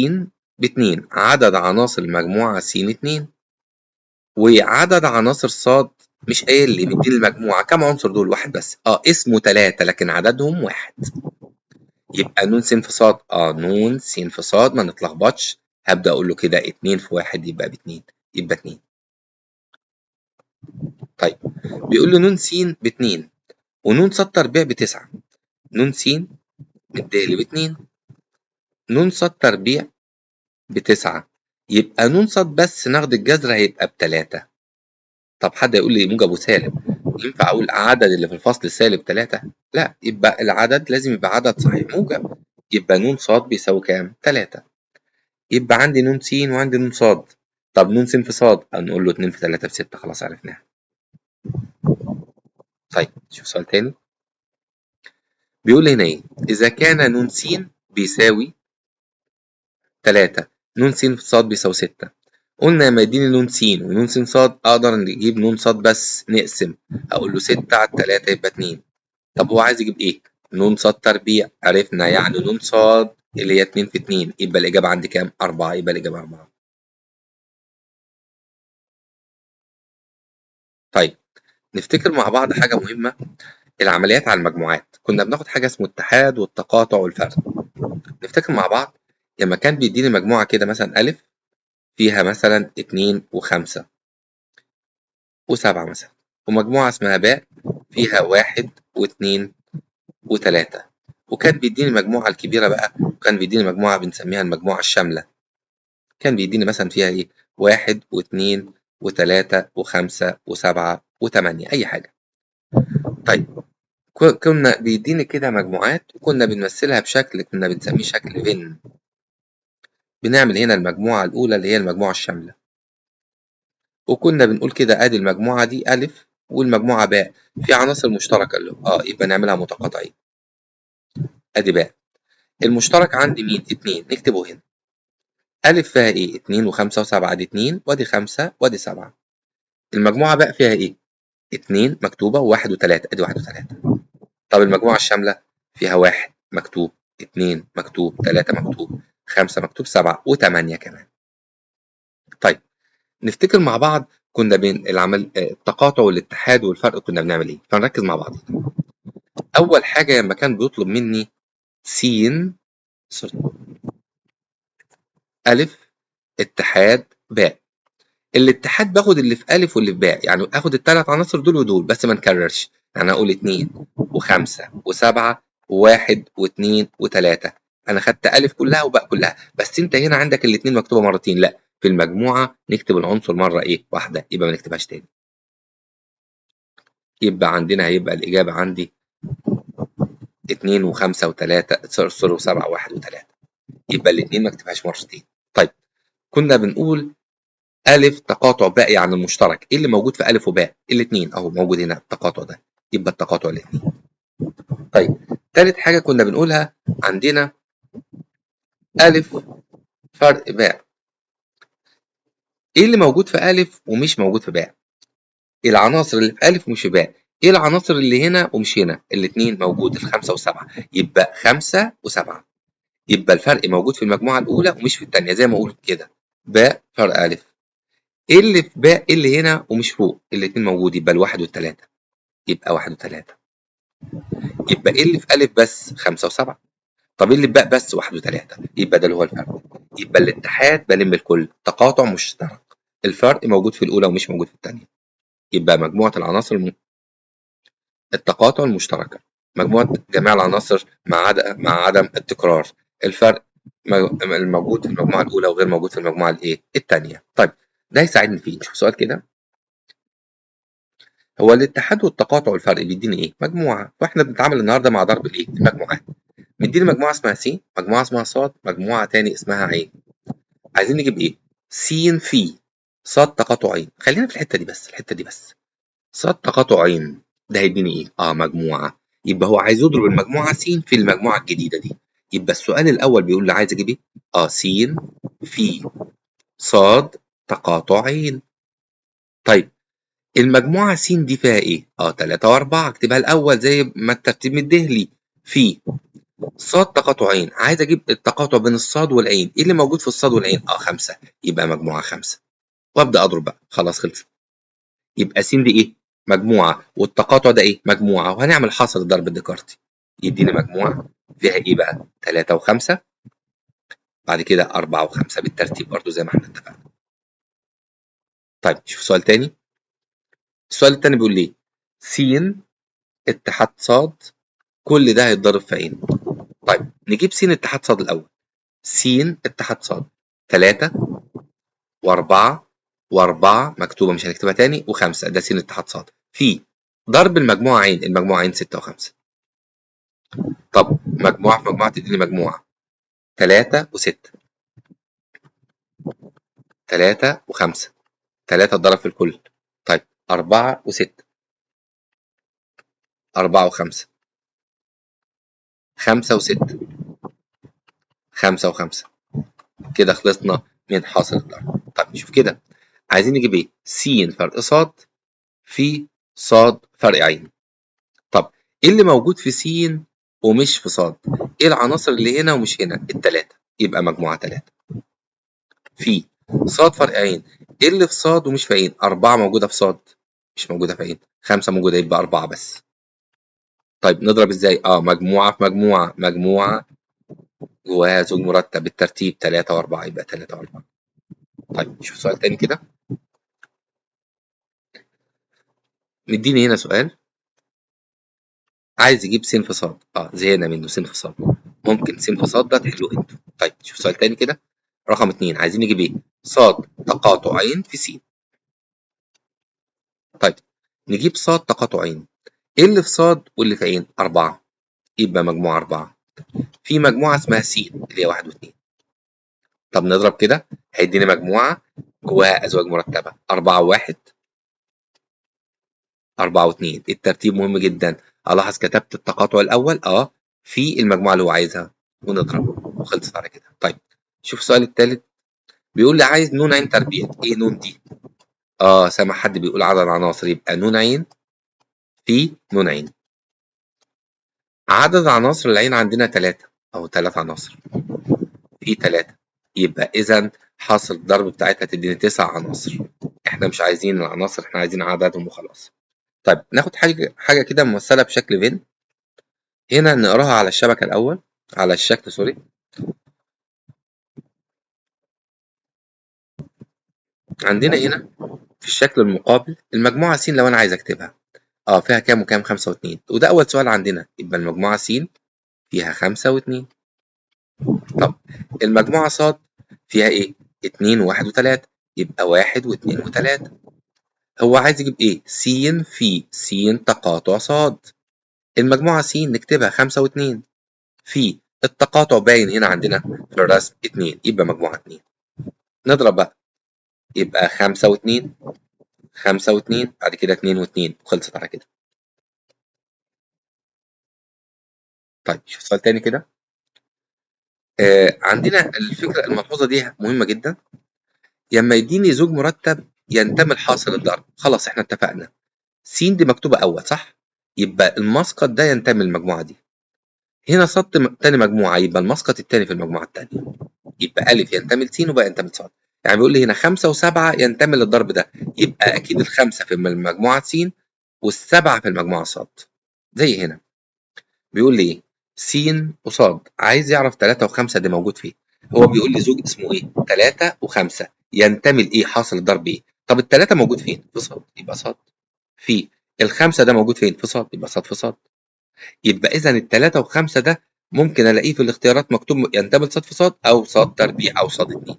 ب2. عدد عناصر المجموعة س 2 وعدد عناصر ص مش قايل لي، مديني المجموعة كام عنصر دول؟ واحد بس. اسمه 3 لكن عددهم واحد. يبقى نون س في ص نون س في ص ما نتلخبطش. هبدأ أقول له كده 2 في 1 يبقى ب2، يبقى 2. طيب بيقول له نون س ب2 ونون ص تربيع ب9. نون س مديلي ب2، نون ص تربيع ب9، يبقى نون ص بس ناخد الجذر هيبقى ب3. طب حد يقول لي موجب وسالب، ينفع أقول عدد اللي في الفصل سالب 3؟ لا، يبقى العدد لازم يبقى عدد صحيح موجب. يبقى نون ص بيساوي كام؟ 3. يبقى عندي نون س وعندي نون ص. طب نون س في ص هنقول له 2 في 3 ب6، خلاص عرفناها. طيب شوف سؤال تاني. بيقول لي هنا ايه؟ إذا كان نون س بيساوي 3 نون س في ص بيساوي 6. قلنا لما يديني نون س ونون س ص أقدر نجيب نون ص بس نقسم. أقول له 6 على 3 يبقى 2. طب هو عايز يجيب ايه؟ نون ص تربيع، عرفنا يعني نون ص اللي هي 2 في 2، يبقى الإجابة عندي كام؟ 4، يبقى الإجابة 4. طيب نفتكر مع بعض حاجة مهمة. العمليات على المجموعات كنا بناخد حاجة اسمه الاتحاد والتقاطع والفرق. نفتكر مع بعض لما كان بيديني مجموعة كده مثلا ألف فيها مثلا 2 و5 و7 مثلا، ومجموعة اسمها باء فيها 1 و2 و3، وكان بيديني المجموعة الكبيرة بقى، وكان بيديني مجموعة بنسميها المجموعة الشاملة. كان بيديني مثلا فيها ايه؟ 1 و2 و3 و5 و7 و8، أي حاجة. طيب كنا بيديني كده مجموعات وكنا بنمثلها بشكل كنا بنسميه شكل فين. بنعمل هنا المجموعة الأولى اللي هي المجموعة الشاملة، وكنا بنقول كده أدي المجموعة دي ألف والمجموعة باء في عناصر مشتركة اللي يبقى نعملها متقاطعين. أدي باء، المشترك عندي مين؟ 2، نكتبه هنا. ألف فيها إيه؟ 2 و5 و7، دي 2 وأدي 5 وأدي 7. المجموعة باء فيها إيه؟ 2 مكتوبة و1 و3، أدي 1 و3. طب المجموعة الشاملة فيها 1 مكتوب، 2 مكتوب، 3 مكتوب، 5 مكتوب، 7 و8 كمان. طيب نفتكر مع بعض كنا بين التقاطع والاتحاد والفرق كنا بنعمل ايه، فنركز مع بعض. اول حاجه لما كان بيطلب مني س الف اتحاد باء، الاتحاد باخد اللي في ألف واللي في باء، يعني آخد ال3 عناصر دول ودول بس ما نكررش، يعني أقول 2 و5 و7 و1 و2 و3. أنا خدت ألف كلها وباء كلها، بس أنت هنا عندك الاتنين مكتوبة مرتين، لأ في المجموعة نكتب العنصر مرة إيه واحدة، يبقى ما نكتبهاش تاني. يبقى عندنا هيبقى الإجابة عندي 2 و5 و3 سوري و7 و1 و3، يبقى الاتنين ما اكتبهاش مرتين. طيب كنا بنقول ألف تقاطع باء يعني المشترك، إيه اللي موجود في ألف وباء؟ الاتنين أهو موجود هنا التقاطع ده، يبقى التقاطع الاتنين. طيب تالت حاجة كنا بنقولها عندنا ألف فرق باء، إيه اللي موجود في ألف ومش موجود في باء؟ العناصر اللي في ألف ومش في باء، إيه العناصر اللي هنا ومش هنا؟ الاتنين موجود الخمسة وسبعة، يبقى 5 و7، يبقى الفرق موجود في المجموعة الأولى ومش في التانية زي ما أقول كده، باء فرق ألف. إيه اللي في باء إيه اللي هنا ومش فوق؟ الاتنين موجود، يبقى الواحد والتلاتة، يبقى 1 و3. يبقى إيه اللي في ألف بس؟ 5 و7. طب إيه اللي في باء بس؟ 1 و3. يبقى ده اللي هو الفرق. يبقى الاتحاد بلم الكل، تقاطع مشترك، الفرق موجود في الأولى ومش موجود في التانية. يبقى مجموعة العناصر التقاطع المشتركة، مجموعة جميع العناصر مع عدم التكرار، الفرق الموجود في المجموعة الأولى وغير موجود في المجموعة الإيه؟ التانية. طيب ده هيساعدني فيه، نشوف سؤال كده. هو الاتحاد والتقاطع والفرق بيديني إيه؟ مجموعة، وإحنا بنتعامل النهاردة مع ضرب الإيه؟ المجموعات. مديني مجموعة اسمها س، مجموعة اسمها ص، مجموعة تاني اسمها ع. عايزين نجيب إيه؟ س في ص تقاطع ع. خلينا في الحتة دي بس، الحتة دي بس. ص تقاطع ع ده هيديني إيه؟ مجموعة. يبقى هو عايز يضرب المجموعة س في المجموعة الجديدة دي. يبقى السؤال الأول بيقول لي عايز أجيب إيه؟ س في ص تقاطع ع. طيب المجموعة س دي فيها إيه؟ 3 و4، اكتبها الأول زي ما الترتيب مديهلي. في صاد تقاطع عين، عايز اجيب التقاطع بين الصاد والعين، ايه اللي موجود في الصاد والعين؟ 5، يبقى مجموعة 5، وابدا اضرب بقى، خلاص خلصت. يبقى س دي ايه؟ مجموعة، والتقاطع ده ايه؟ مجموعة، وهنعمل حاصل الضرب الديكارتي، يديني مجموعة فيها ايه بقى؟ 3 و5، بعد كده 4 و5 بالترتيب برضو زي ما احنا اتفقنا. طيب شوف سؤال تاني. السؤال التاني بيقول لي س اتحاد صاد كل ده هيتضرب في عين. طيب نجيب س اتحاد صاد الاول. س اتحاد صاد 3 و4 و4 مكتوبة مش هنكتبها تاني، و5 ده س اتحاد ص في ضرب المجموعة عين، المجموعة عين 6 و5. طب مجموعة في مجموعة تديني مجموعة 3 و6، 3 و5، 3 اتضرب في الكل. طيب 4 و6، 4 و5، 5 و6، 5 و5. كده خلصنا من حاصل الضرب. طب نشوف كده، عايزين نجيب ايه؟ س فرق ص في ص فرق عين. طب ايه اللي موجود في س ومش في ص؟ ايه العناصر اللي هنا ومش هنا؟ التلاتة، يبقى مجموعة 3. في ص فرق عين، ايه اللي في ص ومش في عين؟ 4 موجودة في ص مش موجودة في عين، 5 موجودة يبقى 4 بس. طيب نضرب ازاي؟ مجموعة في مجموعة، مجموعة جواها زوج مرتب بالترتيب 3 و4، يبقى 3 و4. طيب نشوف سؤال تاني كده. مديني هنا سؤال عايز يجيب س في ص، زهقنا منه س في ص، ممكن س في ص ده تحلوه انتوا. طيب شوف سؤال تاني كده. رقم 2 عايزين نجيب ايه؟ ص تقاطع عين في س. طيب نجيب ص تقاطع عين، ايه اللي في ص واللي في عين؟ 4، يبقى مجموعة 4. في مجموعة اسمها س اللي هي 1 و2. طب نضرب كده هيديني مجموعة جواها أزواج مرتبة 4 و1، 4 و2. الترتيب مهم جدا، ألاحظ كتبت التقاطع الأول في المجموعة اللي هو عايزها ونضرب وخلصت على كده. طيب شوف السؤال التالت، بيقول لي عايز نون عين تربيع، ايه نون دي؟ سامع حد بيقول عدد عناصر، يبقى نون عين في نون عين. عدد عناصر العين عندنا 3 أو 3 عناصر في 3، يبقى إذا حاصل الضرب بتاعتها تديني 9 عناصر. احنا مش عايزين العناصر، احنا عايزين عددهم وخلاص. طيب ناخد حاجة كده ممثلة بشكل فين، هنا نقراها على الشبكة الأول، على الشكل سوري. عندنا هنا في الشكل المقابل المجموعة س لو أنا عايز أكتبها فيها كام وكام؟ 5 و2، وده أول سؤال عندنا، يبقى المجموعة س فيها 5 و2. طب المجموعة ص فيها إيه؟ 2 و1 و3، يبقى 1 و2 و3. هو عايز يجيب إيه؟ س في س تقاطع ص. المجموعة س نكتبها 5 و2، في التقاطع باين هنا عندنا في الرسم 2، يبقى مجموعة 2. نضرب بقى، يبقى 5 و2، 5 و2، بعد كده 2 و2، وخلصت على كده. طيب شوف سؤال تاني كده. عندنا الفكرة الملحوظة دي مهمة جدا. لما يديني زوج مرتب ينتمي لحاصل الضرب، خلاص احنا اتفقنا س دي مكتوبة أول صح؟ يبقى المسقط ده ينتمي للمجموعة دي. هنا ص تاني مجموعة، يبقى المسقط التاني في المجموعة التانية. يبقى أ ينتمي لس وباء ينتمي لص. يعني بيقول لي هنا 5 و7 ينتمي للضرب ده، يبقى أكيد الخمسة في المجموعة س والسبعة في المجموعة ص. زي هنا بيقول لي ايه؟ س وصاد، عايز يعرف 3 و5 ده موجود فين. هو بيقول لي زوج اسمه ايه؟ 3 و5 ينتمي لايه؟ حاصل الضرب ايه؟ طب الثلاثة موجود فين؟ في صاد، يبقى صاد. في الخمسة ده موجود فين؟ في صاد، يبقى صاد في صاد. يبقى اذا الثلاثة و5 ده ممكن الاقيه في الاختيارات مكتوب ينتمي لصاد في صاد او صاد تربيع او صاد 2.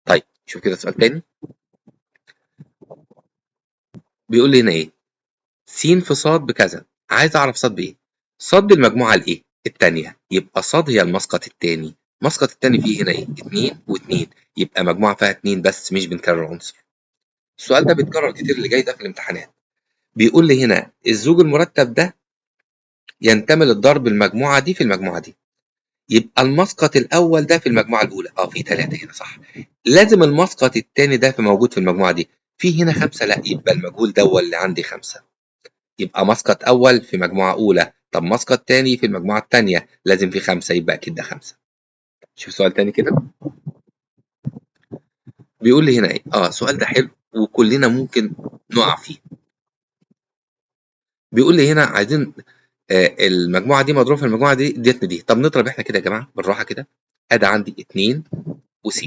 طيب شوف كده سؤال تاني. بيقول لي هنا ايه؟ س في صاد بكذا، عايز اعرف صاد بايه؟ صاد المجموعه الايه؟ الثانيه، يبقى صاد هي المسقط الثاني. المسقط الثاني فيه هنا ايه؟ 2 و2، يبقى مجموعه فيها 2 بس مش بنكرر عنصر. السؤال ده بيتكرر كتير اللي جاي ده في الامتحانات. بيقول لي هنا الزوج المرتب ده ينتمي للضرب المجموعه دي في المجموعه دي، يبقى المسقط الاول ده في المجموعه الاولى، في 3 هنا صح. لازم المسقط الثاني ده في موجود في المجموعه دي. في هنا 5 لا، يبقى المجهول ده هو اللي عندي 5. يبقى مسقط أول في مجموعة أولى، طب مسقط تاني في المجموعة التانية، لازم في 5، يبقى أكيد ده 5. شوف سؤال تاني كده. بيقول لي هنا إيه؟ السؤال ده حلو وكلنا ممكن نقع فيه. بيقول لي هنا عايزين المجموعة دي مضروبة في المجموعة دي ادتني دي. طب نضرب احنا كده يا جماعة بالراحة كده. أدي عندي 2 وس،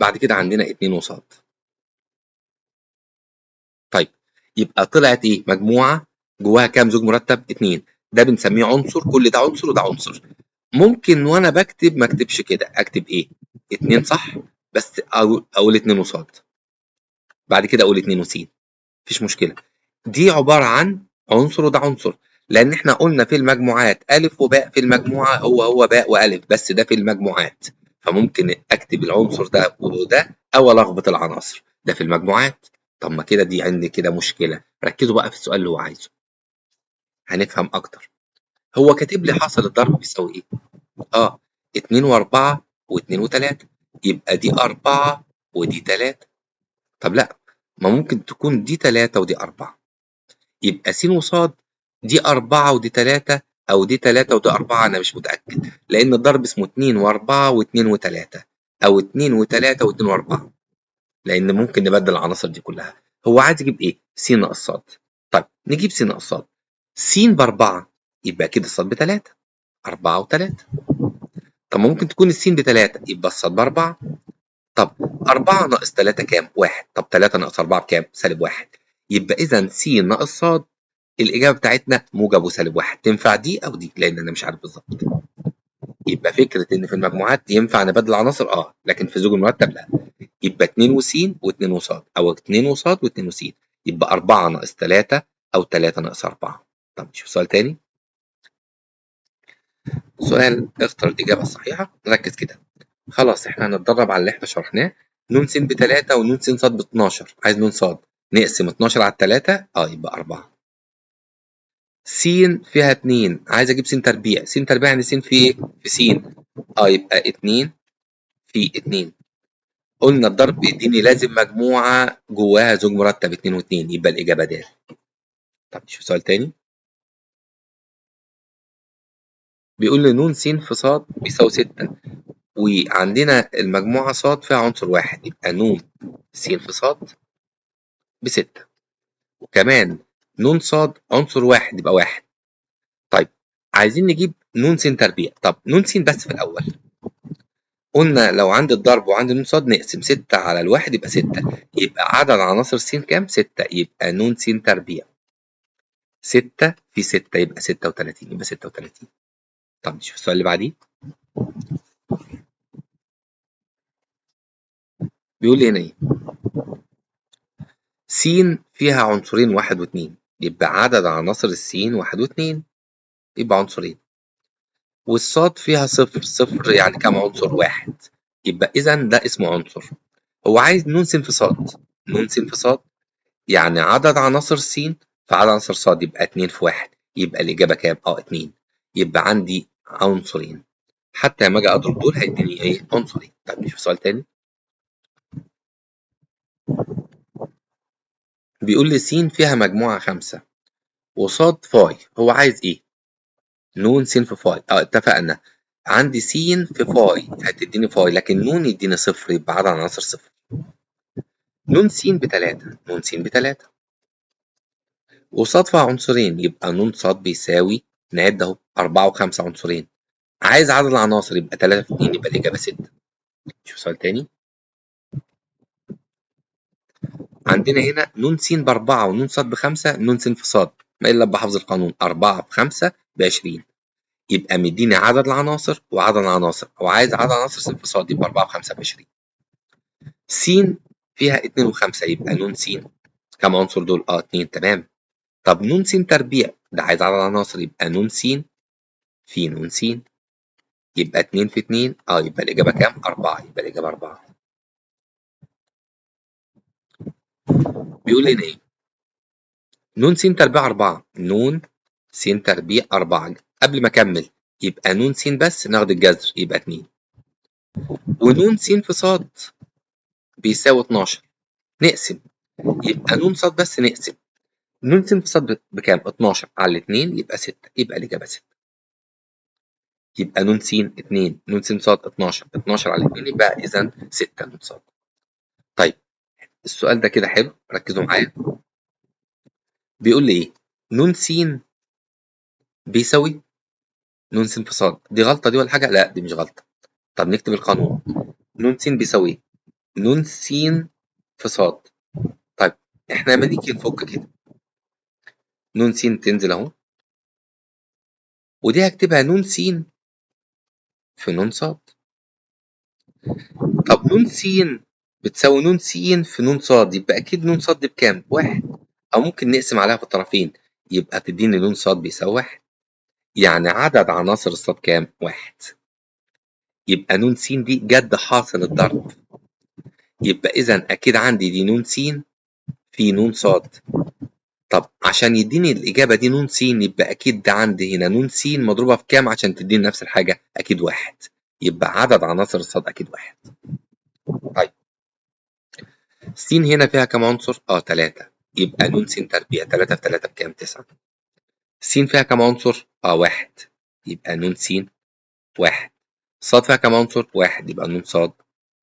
بعد كده عندنا 2 وص. طيب يبقى طلعت إيه؟ مجموعة جواها كام زوج مرتب؟ 2. ده بنسميه عنصر، كل ده عنصر وده عنصر. ممكن وانا بكتب ما اكتبش كده، اكتب ايه؟ 2 صح، بس اقول 2 وصاد، بعد كده اقول 2 وس، مفيش مشكله. دي عباره عن عنصر وده عنصر، لان احنا قلنا في المجموعات الف وباء، في المجموعه هو باء والف، بس ده في المجموعات. فممكن اكتب العنصر ده وده او الخبط العناصر، ده في المجموعات. طب ما كده دي عندي كده مشكله. ركزوا بقى في السؤال اللي هو عايزه، هنفهم اكتر. هو كاتب لي حاصل الضرب بيساوي ايه؟ 2 و4 و2 و3، يبقى دي 4 ودي 3. طب لأ، ما ممكن تكون دي 3 ودي 4، يبقى س وصاد دي 4 ودي 3، أو دي 3 ودي 4، أنا مش متأكد، لأن الضرب اسمه 2 و4 و2 و3، أو 2 و3 و2 و4، لأن ممكن نبدل العناصر دي كلها. هو عايز يجيب إيه؟ س ناقص صاد. طيب نجيب س ناقص صاد. س ب4 يبقى كده الصاد ب3، 4 و3. طب ممكن تكون السين ب3 يبقى الصاد ب4. طب 4 ناقص 3 كام؟ 1. طب 3 ناقص 4 بكام؟ -1. يبقى إذا س ناقص ص الإجابة بتاعتنا موجب وسالب 1. تنفع دي أو دي لأن أنا مش عارف بالظبط. يبقى فكرة إن في المجموعات ينفع نبدل عناصر لكن في زوج المرتب لا. يبقى 2 وس و2 وص، أو 2 وص و2 وس، يبقى 4 ناقص 3 أو 3 ناقص 4. طب نشوف سؤال تاني. سؤال اختر الإجابة الصحيحة. ركز كده. خلاص احنا هنتدرب على اللي احنا شرحناه. ن س ب3 ونون س ص ب12، عايز ن ص. نقسم 12 على 3 يبقى 4. س فيها 2، عايز اجيب س تربيع. س تربيع يعني س في ايه؟ في س. يبقى 2 في 2. قلنا الضرب بيديني لازم مجموعة جواها زوج مرتب 2 و2، يبقى الإجابة د. طب نشوف سؤال تاني. بيقول لي ن س في ص بيساوي 6، وعندنا المجموعة ص فيها عنصر واحد، يبقى ن س في ص ب6. وكمان ن ص عنصر واحد يبقى 1. طيب عايزين نجيب نون س تربيع. طب نون س بس في الأول. قلنا لو عندي الضرب وعندي نون صاد نقسم 6 على الواحد يبقى 6. يبقى عدد عناصر س كام؟ 6. يبقى نون س تربيع 6 في 6 يبقى 36. يبقى 36. طب نشوف السؤال اللي بعديه. بيقول لي هنا ايه؟ س فيها عنصرين 1 و2. يبقى عدد عناصر السين 1 و2 يبقى عنصرين. والصاد فيها 0. 0 يعني كام عنصر؟ 1. يبقى إذا ده اسمه عنصر. هو عايز نون س في صاد. نون س في صاد يعني عدد عناصر س في عدد عناصر صاد يبقى 2 في 1. يبقى الإجابة كام؟ 2. يبقى عندي عنصرين. حتى لما أجي أضرب دول هيديني إيه؟ عنصرين. طب نشوف سؤال تاني. بيقول لي س فيها مجموعة 5 وصاد فاي. هو عايز إيه؟ نون س في فاي. اتفقنا. عندي س في فاي هتديني فاي، لكن نون يديني 0 يبقى عدد عناصر 0. نون س ب3. نون س ب3 وصاد فيها عنصرين يبقى نون صاد بيساوي، نعد اهو 4 و5 عنصرين. عايز عدد العناصر يبقى 3 في 2 يبقى الإجابة 6. شوف سؤال تاني. عندنا هنا نون س ب4 ونون صاد ب5. نون س في صاد ما إلا بحفظ القانون 4 في 5 ب20. يبقى مديني عدد العناصر وعدد العناصر، وعايز عدد عناصر س في صاد يبقى 4 في 5 ب20. س فيها 2 و5 يبقى نون س كم عنصر دول؟ 2. تمام. طب نون س تربيع ده عايز عدد عناصر يبقى نون س في نون س يبقى 2 في 2 يبقى الإجابة كام؟ 4. يبقى الإجابة 4. بيقول لي ايه؟ نون س تربيع 4. نون س تربيع 4. قبل ما أكمل يبقى نون س بس ناخد الجذر يبقى 2. ونون س في صاد بيساوي 12. نقسم يبقى نون صاد بس نقسم. نون س في صاد بكام؟ 12 على 2 يبقى 6. يبقى الإجابة 6. يبقى نون س 2 نون س صاد 12. 12 على 2 يبقى إذا 6 نون صاد. طيب السؤال ده كده حلو، ركزوا معايا. بيقول لي إيه؟ نون س بيساوي نون س في صاد. دي غلطة دي ولا حاجة؟ لا دي مش غلطة. طب نكتب القانون. نون س بيساوي نون س في صاد. طيب احنا لما نيجي نفك كده نون س تنزل اهو، ودي هكتبها نون س في نون صاد. طب نون س بتساوي نون س في نون صاد، يبقى اكيد نون صاد دي بكام؟ 1. او ممكن نقسم عليها في الطرفين يبقى تديني نون صاد بيساوي 1. يعني عدد عناصر الصاد كام؟ 1. يبقى نون س دي جد حاصل الضرب. يبقى اذا اكيد عندي دي نون س في نون صاد. طب عشان يديني الإجابة دي نون س يبقى أكيد ده عندي هنا نون س مضروبة في كام عشان تديني نفس الحاجة؟ أكيد 1. يبقى عدد عناصر الصاد أكيد 1. طيب س هنا فيها كام عنصر؟ 3. يبقى نون س تربيع 3 في 3 بكام؟ 9. س فيها كام عنصر؟ 1. يبقى نون س 1. صاد فيها كام عنصر؟ 1. يبقى نون صاد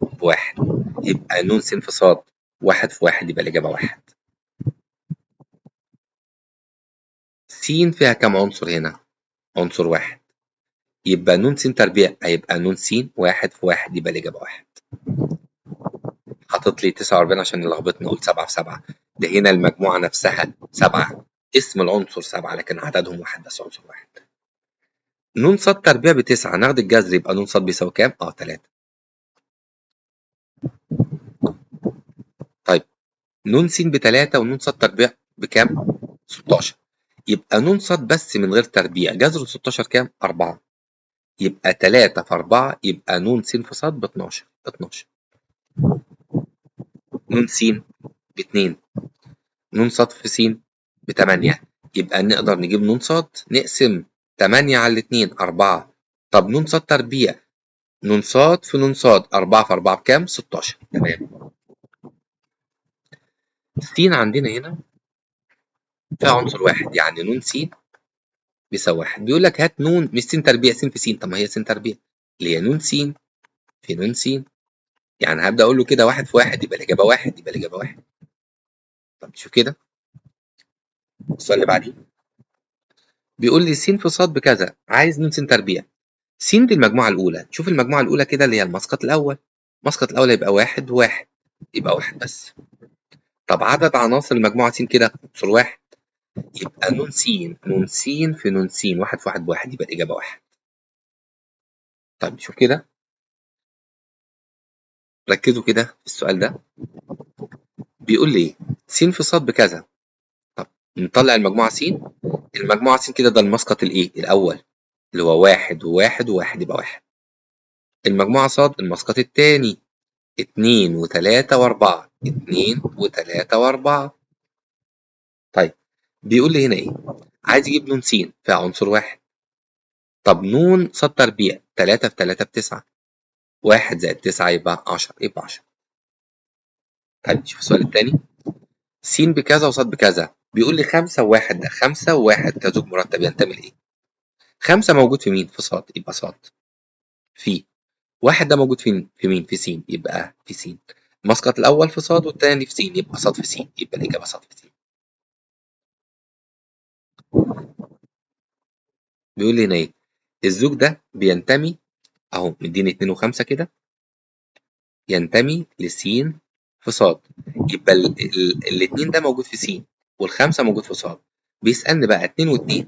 ب1. يبقى نون س في صاد 1 في 1 يبقى الإجابة 1. س فيها كام عنصر هنا؟ عنصر 1. يبقى نون س تربيع هيبقى نون س 1 في 1 يبقى الإجابة 1. حاطط لي 49 عشان يلخبطني، قلت 7 في 7. ده هنا المجموعة نفسها 7. اسم العنصر 7 لكن عددهم 1 بس عنصر 1. نون ص تربيع ب9 ناخد الجذر يبقى نون ص بيساوي كام؟ 3. طيب نون س ب3 ونون ص تربيع بكام؟ 16. يبقى نون ص بس من غير تربيع جذر 16 كام؟ 4. يبقى 3 في 4 يبقى نون س في ص ب 12. 12. نون س ب2 نون ص في س ب8. يبقى نقدر نجيب نون ص نقسم 8 على 2 4. طب نون ص تربيع نون ص في نون ص 4 في 4 بكام؟ 16. تمام. س عندنا هنا فيها عنصر 1 يعني نون س بيساوي 1. بيقول لك هات نون مش س تربيع س في س. طب ما هي س تربيع اللي هي نون س في نون س. يعني هبدأ أقول له كده 1 في 1 يبقى الإجابة 1. يبقى الإجابة 1. طب شوف كده السؤال اللي بعديه. بيقول لي س في ص بكذا، عايز ن س تربيع. س دي المجموعة الأولى، شوف المجموعة الأولى كده اللي هي المسقط الأول. المسقط الأول يبقى 1 و1، يبقى 1 بس. طب عدد عناصر المجموعة س كده عنصر 1، يبقى ن س في ن س، 1 في 1 ب1، يبقى الإجابة 1. طيب نشوف كده، ركزوا كده في السؤال ده. بيقول لي س في ص بكذا. طب نطلع المجموعة س. المجموعة س كده ده المسقط الإيه؟ الأول، اللي هو 1 و1 و1، يبقى 1. المجموعة ص المسقط التاني، 2 و3 و4، 2 و3 و4. طيب بيقول لي هنا إيه؟ عايز يجيب ن س فيها عنصر 1. طب ن ص تربيع، 3 في 3 ب9، 1 زائد 9 يبقى 10، يبقى 10. طيب شوف السؤال التاني. س بكذا وص بكذا. بيقول لي 5 و1، ده 5 و1 كزوج مرتب ينتمي لإيه؟ 5 موجود في مين؟ في ص، يبقى ص. في 1 ده موجود في مين؟ في س، يبقى في س. المسقط الأول في ص والتاني في س، يبقى ص في س، يبقى الإجابة ص في س. بيقول لي هنا إيه؟ الزوج ده بينتمي، أهو مديني 2 و5 كده، ينتمي لس في ص. يبقى الاتنين ده موجود في س، والخمسة موجود في ص. بيسألني بقى 2 و2،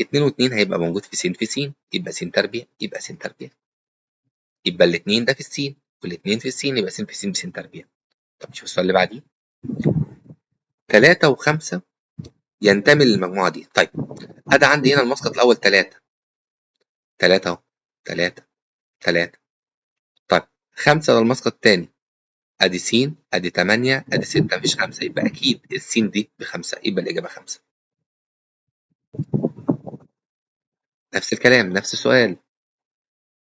2 و2 هيبقى موجود في س في س، يبقى س تربيع، يبقى س تربيع. يبقى الاتنين ده في الس، والاتنين في الس، يبقى س في س بس تربيع. طب نشوف السؤال اللي بعديه. 3 و5 ينتمي للمجموعة دي. طيب أنا عندي هنا المسقط الأول 3، 3 أهو، 3 3. طيب 5 ده المسقط التاني، أدي س، أدي 8، أدي 6، مفيش 5، يبقى أكيد الس دي ب5، يبقى الإجابة 5. نفس الكلام، نفس السؤال.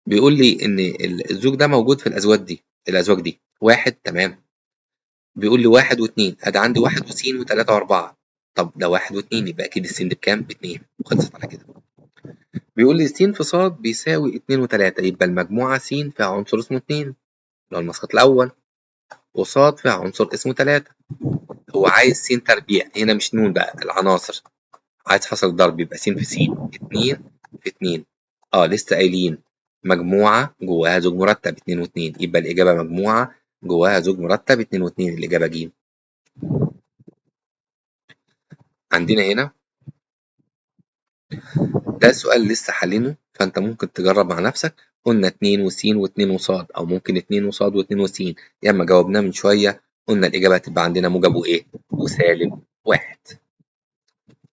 بيقول لي إن الزوج ده موجود في الأزواج دي 1، تمام. بيقول لي 1 و2، أدي عندي 1 وس و3 و4. طب ده 1 و2، يبقى أكيد الس دي بكام؟ ب2، وخلصت على كده. بيقول لي س في ص بيساوي 2 و3، يبقى المجموعة س فيها عنصر اسمه 2 اللي هو المسقط الأول، وص فيها عنصر اسمه 3. هو عايز س تربيع، هنا مش ن بقى العناصر، عايز حصل ضرب، يبقى س في س 2 في 2. لسه قايلين مجموعة جواها زوج مرتب 2 و2، يبقى الإجابة مجموعة جواها زوج مرتب 2 و2، الإجابة ج. عندنا هنا ده سؤال لسه حلينه، فأنت ممكن تجرب مع نفسك. قلنا 2 وس و2 وص، أو ممكن 2 وص و2 وس. يا إما جاوبناه من شوية، قلنا الإجابة هتبقى عندنا موجب وإيه؟ وسالب 1.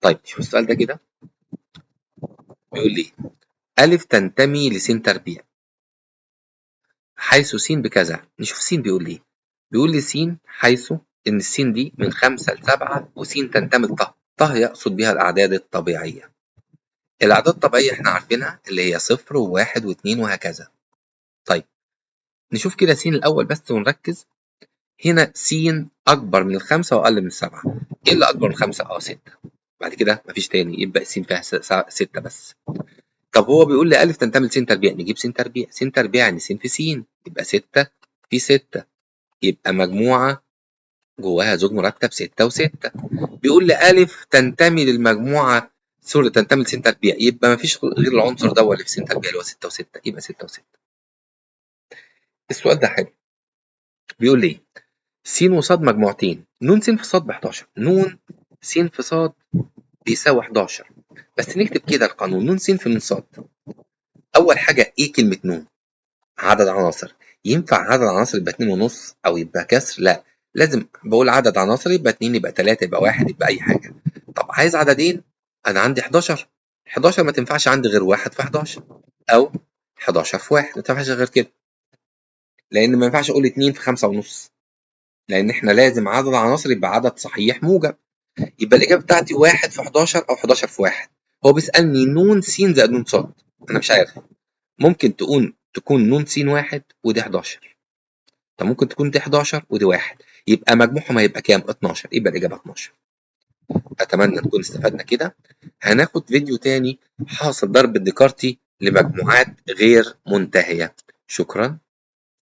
طيب شوف السؤال ده كده. بيقول لي أ تنتمي لس تربيع، حيث س بكذا. نشوف س بيقول لي إيه. بيقول لي س حيث إن الس دي من 5 ل7، وس تنتمي لط. ط يقصد بها الأعداد الطبيعية. الأعداد الطبيعية إحنا عارفينها اللي هي 0 و1 و2 وهكذا. طيب نشوف كده س الأول بس ونركز. هنا س أكبر من ال5 وأقل من ال7. إيه اللي أكبر من 5؟ 6. بعد كده مفيش تاني، يبقى س فيها 6 بس. طب هو بيقول لي أ تنتمي لس تربيع، نجيب س تربيع. س تربيع يعني س في س، يبقى 6 في 6، يبقى مجموعة جواها زوج مرتب 6 و6. بيقول لي أ تنتمي للمجموعة، سوري تنتمي لس تربيع، يبقى مفيش غير العنصر ده اللي في س تربيع اللي هو 6 و6، يبقى 6 و6. السؤال ده حلو. بيقول لي س وص مجموعتين، ن س في ص ب11. ن س في ص بيساوي 11. بس نكتب كده القانون، ن س في ن ص. أول حاجة إيه كلمة ن؟ عدد عناصر. ينفع عدد عناصر يبقى 2 ونص أو يبقى كسر؟ لا، لازم بقول عدد عناصر، يبقى 2 يبقى 3 يبقى 1 يبقى أي حاجة. طب عايز عددين، أنا عندي 11. 11 ما تنفعش عندي غير 1 في 11، أو 11 في 1، ما تنفعش غير كده. لأن ما ينفعش أقول 2 في 5 ونص، لأن إحنا لازم عدد عناصر يبقى عدد صحيح موجب. يبقى الإجابة بتاعتي 1 في 11 أو 11 في 1. هو بيسألني ن س زائد ن ص، أنا مش عارف. ممكن تكون ن س 1 ودي 11، طب ممكن تكون دي 11 ودي 1، يبقى مجموعهم هيبقى كام؟ 12، يبقى الإجابة 12. أتمنى نكون استفدنا كده. هناخد فيديو تاني حاصل ضرب الديكارتي لمجموعات غير منتهية. شكرا.